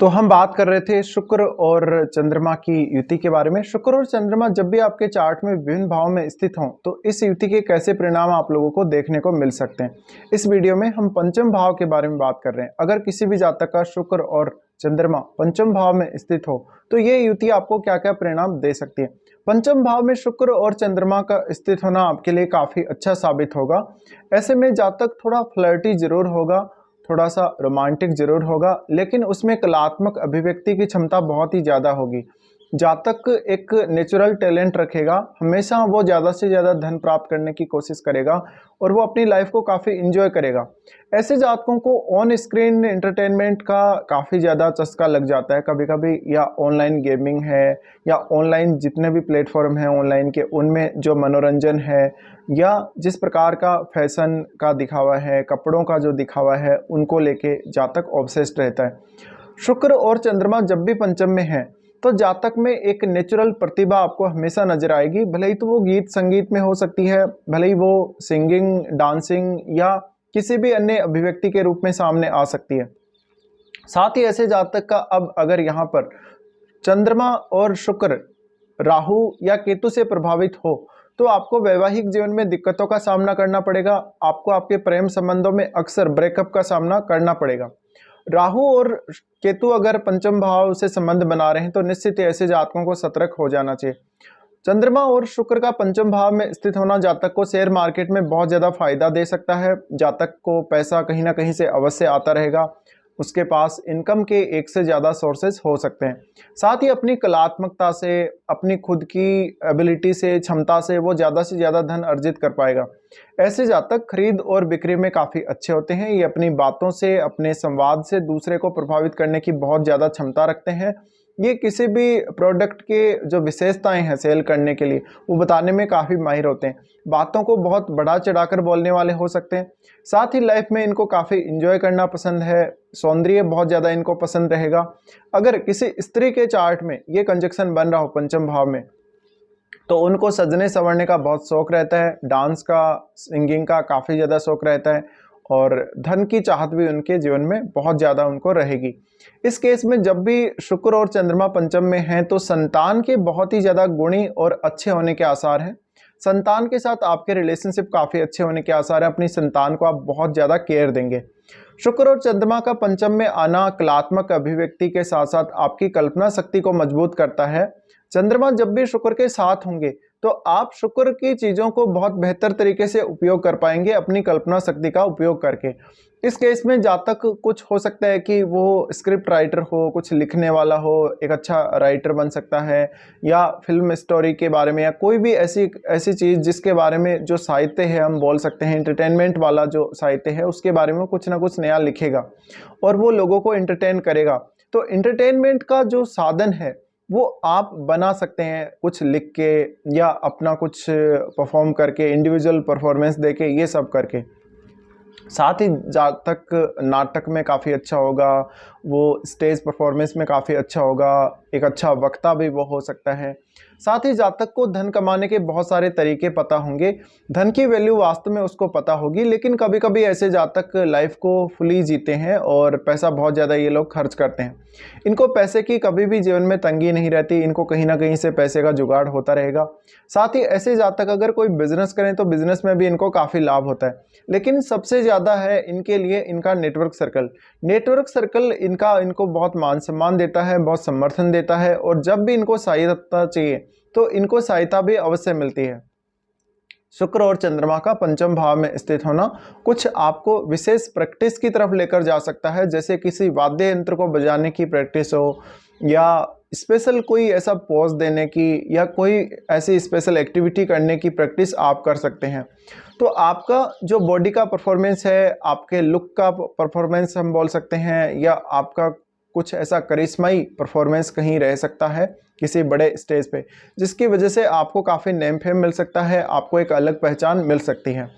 तो हम बात कर रहे थे शुक्र और चंद्रमा की युति के बारे में। शुक्र और चंद्रमा जब भी आपके चार्ट में विभिन्न भाव में स्थित हों तो इस युति के कैसे परिणाम आप लोगों को देखने को मिल सकते हैं। इस वीडियो में हम पंचम भाव के बारे में बात कर रहे हैं। अगर किसी भी जातक का शुक्र और चंद्रमा पंचम भाव में स्थित हो तो ये युति आपको क्या क्या परिणाम दे सकती है। पंचम भाव में शुक्र और चंद्रमा का स्थित होना आपके लिए काफ़ी अच्छा साबित होगा। ऐसे में जातक थोड़ा फ्लर्टी जरूर होगा, थोड़ा सा रोमांटिक जरूर होगा, लेकिन उसमें कलात्मक अभिव्यक्ति की क्षमता बहुत ही ज़्यादा होगी। जातक एक नेचुरल टैलेंट रखेगा, हमेशा वो ज़्यादा से ज़्यादा धन प्राप्त करने की कोशिश करेगा और वो अपनी लाइफ को काफ़ी इंजॉय करेगा। ऐसे जातकों को ऑन स्क्रीन एंटरटेनमेंट का काफ़ी ज़्यादा चस्का लग जाता है कभी कभी, या ऑनलाइन गेमिंग है या ऑनलाइन जितने भी प्लेटफॉर्म हैं ऑनलाइन के, उनमें जो मनोरंजन है या जिस प्रकार का फैशन का दिखावा है, कपड़ों का जो दिखावा है, उनको लेके जातक ऑब्सेस्ड रहता है। शुक्र और चंद्रमा जब भी पंचम में है तो जातक में एक नेचुरल प्रतिभा आपको हमेशा नजर आएगी। भले ही तो वो गीत संगीत में हो सकती है, भले ही वो सिंगिंग, डांसिंग या किसी भी अन्य अभिव्यक्ति के रूप में सामने आ सकती है। साथ ही ऐसे जातक का अब अगर यहाँ पर चंद्रमा और शुक्र राहु या केतु से प्रभावित हो तो आपको वैवाहिक जीवन में दिक्कतों का सामना करना पड़ेगा। आपको आपके प्रेम संबंधों में अक्सर ब्रेकअप का सामना करना पड़ेगा। राहु और केतु अगर पंचम भाव से संबंध बना रहे हैं तो निश्चित ही ऐसे जातकों को सतर्क हो जाना चाहिए। चंद्रमा और शुक्र का पंचम भाव में स्थित होना जातक को शेयर मार्केट में बहुत ज़्यादा फायदा दे सकता है। जातक को पैसा कहीं ना कहीं से अवश्य आता रहेगा, उसके पास इनकम के एक से ज़्यादा सोर्सेज हो सकते हैं। साथ ही अपनी कलात्मकता से, अपनी खुद की एबिलिटी से, क्षमता से वो ज़्यादा से ज़्यादा धन अर्जित कर पाएगा। ऐसे जातक खरीद और बिक्री में काफ़ी अच्छे होते हैं। ये अपनी बातों से, अपने संवाद से दूसरे को प्रभावित करने की बहुत ज़्यादा क्षमता रखते हैं। ये किसी भी प्रोडक्ट के जो विशेषताएं हैं सेल करने के लिए वो बताने में काफ़ी माहिर होते हैं। बातों को बहुत बढ़ा चढ़ाकर बोलने वाले हो सकते हैं। साथ ही लाइफ में इनको काफ़ी इंजॉय करना पसंद है, सौंदर्य बहुत ज़्यादा इनको पसंद रहेगा। अगर किसी स्त्री के चार्ट में ये कंजक्शन बन रहा हो पंचम भाव में तो उनको सजने संवरने का बहुत शौक रहता है, डांस का, सिंगिंग का काफ़ी ज़्यादा शौक रहता है और धन की चाहत भी उनके जीवन में बहुत ज़्यादा उनको रहेगी। इस केस में जब भी शुक्र और चंद्रमा पंचम में हैं तो संतान के बहुत ही ज़्यादा गुणी और अच्छे होने के आसार हैं। संतान के साथ आपके रिलेशनशिप काफ़ी अच्छे होने के आसार हैं। अपनी संतान को आप बहुत ज़्यादा केयर देंगे। शुक्र और चंद्रमा का पंचम में आना कलात्मक अभिव्यक्ति के साथ साथ आपकी कल्पना शक्ति को मजबूत करता है। चंद्रमा जब भी शुक्र के साथ होंगे तो आप शुक्र की चीज़ों को बहुत बेहतर तरीके से उपयोग कर पाएंगे अपनी कल्पना शक्ति का उपयोग करके। इस केस में जातक कुछ हो सकता है कि वो स्क्रिप्ट राइटर हो, कुछ लिखने वाला हो, एक अच्छा राइटर बन सकता है, या फिल्म स्टोरी के बारे में या कोई भी ऐसी चीज़ जिसके बारे में जो साहित्य है, हम बोल सकते हैं एंटरटेनमेंट वाला जो साहित्य है, उसके बारे में कुछ ना कुछ नया लिखेगा और वो लोगों को एंटरटेन करेगा। तो एंटरटेनमेंट का जो साधन है वो आप बना सकते हैं कुछ लिख के या अपना कुछ परफॉर्म करके, इंडिविजुअल परफॉर्मेंस देके, ये सब करके। साथ ही जातक नाटक में काफ़ी अच्छा होगा, वो स्टेज परफॉर्मेंस में काफ़ी अच्छा होगा, एक अच्छा वक्ता भी वो हो सकता है। साथ ही जातक को धन कमाने के बहुत सारे तरीके पता होंगे, धन की वैल्यू वास्तव में उसको पता होगी। लेकिन कभी कभी ऐसे जातक लाइफ को फुली जीते हैं और पैसा बहुत ज़्यादा ये लोग खर्च करते हैं। इनको पैसे की कभी भी जीवन में तंगी नहीं रहती, इनको कहीं ना कहीं से पैसे का जुगाड़ होता रहेगा। साथ ही ऐसे जातक अगर कोई बिजनेस करें तो बिजनेस में भी इनको काफ़ी लाभ होता है। लेकिन सबसे ज़्यादा है इनके लिए इनका नेटवर्क सर्कल। नेटवर्क सर्कल इनको बहुत मान सम्मान देता है, बहुत समर्थन देता है और जब भी इनको सहायता चाहिए तो इनको सहायता भी अवश्य मिलती है। शुक्र और चंद्रमा का पंचम भाव में स्थित होना कुछ आपको विशेष प्रैक्टिस की तरफ लेकर जा सकता है, जैसे किसी वाद्य यंत्र को बजाने की प्रैक्टिस हो या स्पेशल कोई ऐसा पोज देने की या कोई ऐसी स्पेशल एक्टिविटी करने की प्रैक्टिस आप कर सकते हैं। तो आपका जो बॉडी का परफॉर्मेंस है, आपके लुक का परफॉर्मेंस हम बोल सकते हैं, या आपका कुछ ऐसा करिश्माई परफॉर्मेंस कहीं रह सकता है किसी बड़े स्टेज पे, जिसकी वजह से आपको काफ़ी नेम फेम मिल सकता है, आपको एक अलग पहचान मिल सकती है।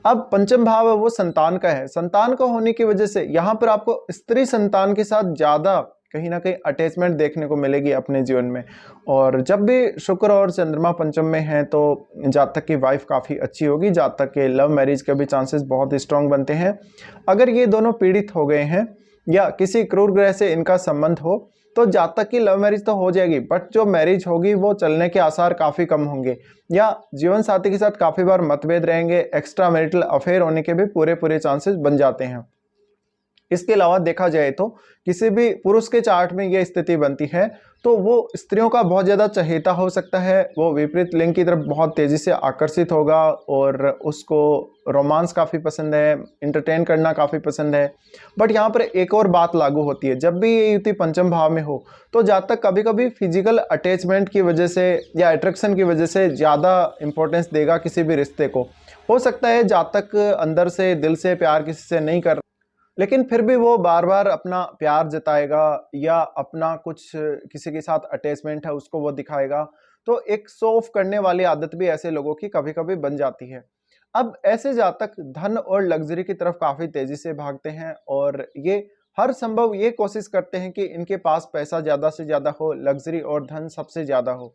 अब पंचम भाव है वो संतान का है। संतान का होने की वजह से यहाँ पर आपको स्त्री संतान के साथ ज़्यादा कहीं ना कहीं अटैचमेंट देखने को मिलेगी अपने जीवन में। और जब भी शुक्र और चंद्रमा पंचम में हैं तो जातक की वाइफ काफ़ी अच्छी होगी। जातक के लव मैरिज के भी चांसेस बहुत स्ट्रांग बनते हैं। अगर ये दोनों पीड़ित हो गए हैं या किसी क्रूर ग्रह से इनका संबंध हो, तो जातक की लव मैरिज तो हो जाएगी, बट जो मैरिज होगी वो चलने के आसार काफी कम होंगे, या जीवन साथी के साथ काफी बार मतभेद रहेंगे, एक्स्ट्रा मैरिटल अफेयर होने के भी पूरे पूरे चांसेस बन जाते हैं। इसके अलावा देखा जाए तो किसी भी पुरुष के चार्ट में यह स्थिति बनती है तो वो स्त्रियों का बहुत ज़्यादा चहेता हो सकता है, वो विपरीत लिंग की तरफ बहुत तेज़ी से आकर्षित होगा और उसको रोमांस काफ़ी पसंद है, इंटरटेन करना काफ़ी पसंद है। बट यहाँ पर एक और बात लागू होती है, जब भी ये युति पंचम भाव में हो तो जातक कभी कभी फिजिकल अटैचमेंट की वजह से या अट्रैक्शन की वजह से ज़्यादा इंपॉर्टेंस देगा किसी भी रिश्ते को। हो सकता है जातक अंदर से दिल से प्यार किसी से नहीं कर, लेकिन फिर भी वो बार बार अपना प्यार जताएगा या अपना कुछ किसी के साथ अटैचमेंट है उसको वो दिखाएगा। तो एक शो ऑफ करने वाली आदत भी ऐसे लोगों की कभी कभी बन जाती है। अब ऐसे जातक धन और लग्जरी की तरफ काफी तेजी से भागते हैं और ये हर संभव ये कोशिश करते हैं कि इनके पास पैसा ज्यादा से ज्यादा हो, लग्जरी और धन सबसे ज्यादा हो।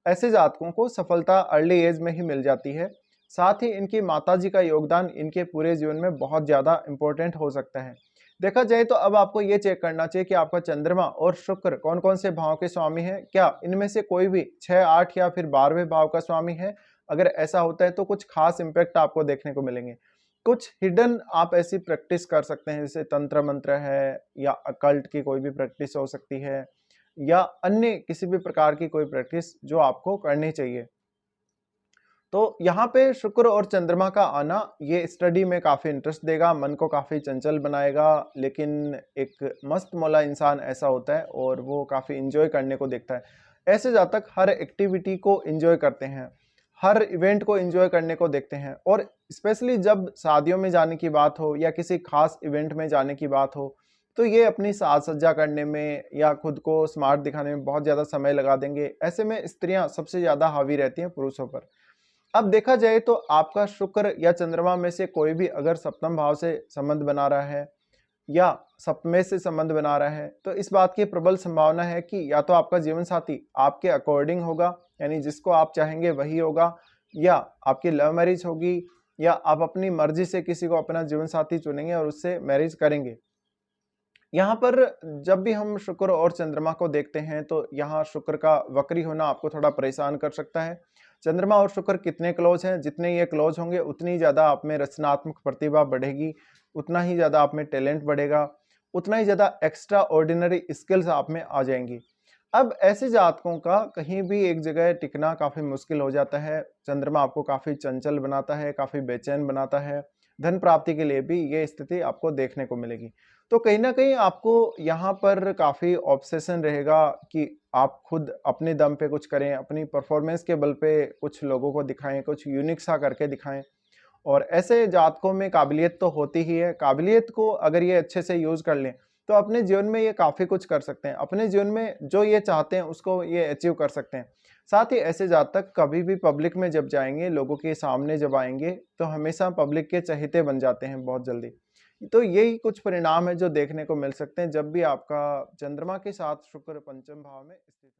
ऐसे जातकों को सफलता अर्ली एज में ही मिल जाती है। साथ ही इनकी माताजी का योगदान इनके पूरे जीवन में बहुत ज़्यादा इम्पोर्टेंट हो सकता है। देखा जाए तो अब आपको ये चेक करना चाहिए कि आपका चंद्रमा और शुक्र कौन कौन से भाव के स्वामी हैं, क्या इनमें से कोई भी 6, 8 या फिर 12वें भाव का स्वामी है। अगर ऐसा होता है तो कुछ खास इम्पैक्ट आपको देखने को मिलेंगे। कुछ हिडन आप ऐसी प्रैक्टिस कर सकते हैं, जैसे तंत्र मंत्र है या अकल्ट की कोई भी प्रैक्टिस हो सकती है या अन्य किसी भी प्रकार की कोई प्रैक्टिस जो आपको करनी चाहिए। तो यहाँ पे शुक्र और चंद्रमा का आना ये स्टडी में काफ़ी इंटरेस्ट देगा, मन को काफ़ी चंचल बनाएगा, लेकिन एक मस्त मौला इंसान ऐसा होता है और वो काफ़ी इंजॉय करने को देखता है। ऐसे जातक हर एक्टिविटी को इंजॉय करते हैं, हर इवेंट को इंजॉय करने को देखते हैं और स्पेशली जब शादियों में जाने की बात हो या किसी खास इवेंट में जाने की बात हो, तो ये अपनी साज सज्जा करने में या खुद को स्मार्ट दिखाने में बहुत ज़्यादा समय लगा देंगे। ऐसे में स्त्रियां सबसे ज़्यादा हावी रहती हैं पुरुषों पर। अब देखा जाए तो आपका शुक्र या चंद्रमा में से कोई भी अगर सप्तम भाव से संबंध बना रहा है या सप्तमे से संबंध बना रहा है, तो इस बात की प्रबल संभावना है कि या तो आपका जीवन साथी आपके अकॉर्डिंग होगा, यानी जिसको आप चाहेंगे वही होगा, या आपकी लव मैरिज होगी, या आप अपनी मर्जी से किसी को अपना जीवन साथी चुनेंगे और उससे मैरिज करेंगे। यहाँ पर जब भी हम शुक्र और चंद्रमा को देखते हैं तो यहाँ शुक्र का वक्री होना आपको थोड़ा परेशान कर सकता है। चंद्रमा और शुक्र कितने क्लोज हैं, जितने ये क्लोज होंगे उतनी ज़्यादा आप में रचनात्मक प्रतिभा बढ़ेगी, उतना ही ज़्यादा आप में टैलेंट बढ़ेगा, उतना ही ज़्यादा एक्स्ट्रा ऑर्डिनरी स्किल्स आप में आ जाएंगी। अब ऐसे जातकों का कहीं भी एक जगह टिकना काफ़ी मुश्किल हो जाता है। चंद्रमा आपको काफ़ी चंचल बनाता है, काफ़ी बेचैन बनाता है। धन प्राप्ति के लिए भी ये स्थिति आपको देखने को मिलेगी। तो कहीं न कहीं आपको यहाँ पर काफ़ी ऑब्सेशन रहेगा कि आप खुद अपने दम पे कुछ करें, अपनी परफ़ॉर्मेंस के बल पे कुछ लोगों को दिखाएँ, कुछ यूनिक सा करके दिखाएँ। और ऐसे जातकों में काबिलियत तो होती ही है, काबिलियत को अगर ये अच्छे से यूज़ कर लें, तो अपने जीवन में ये काफ़ी कुछ कर सकते हैं। अपने जीवन में जो ये चाहते हैं उसको ये अचीव कर सकते हैं। साथ ही ऐसे जातक कभी भी पब्लिक में जब जाएँगे, लोगों के सामने जब आएँगे, तो हमेशा पब्लिक के चहेते बन जाते हैं बहुत जल्दी। तो यही कुछ परिणाम है जो देखने को मिल सकते हैं जब भी आपका चंद्रमा के साथ शुक्र पंचम भाव में स्थित हो।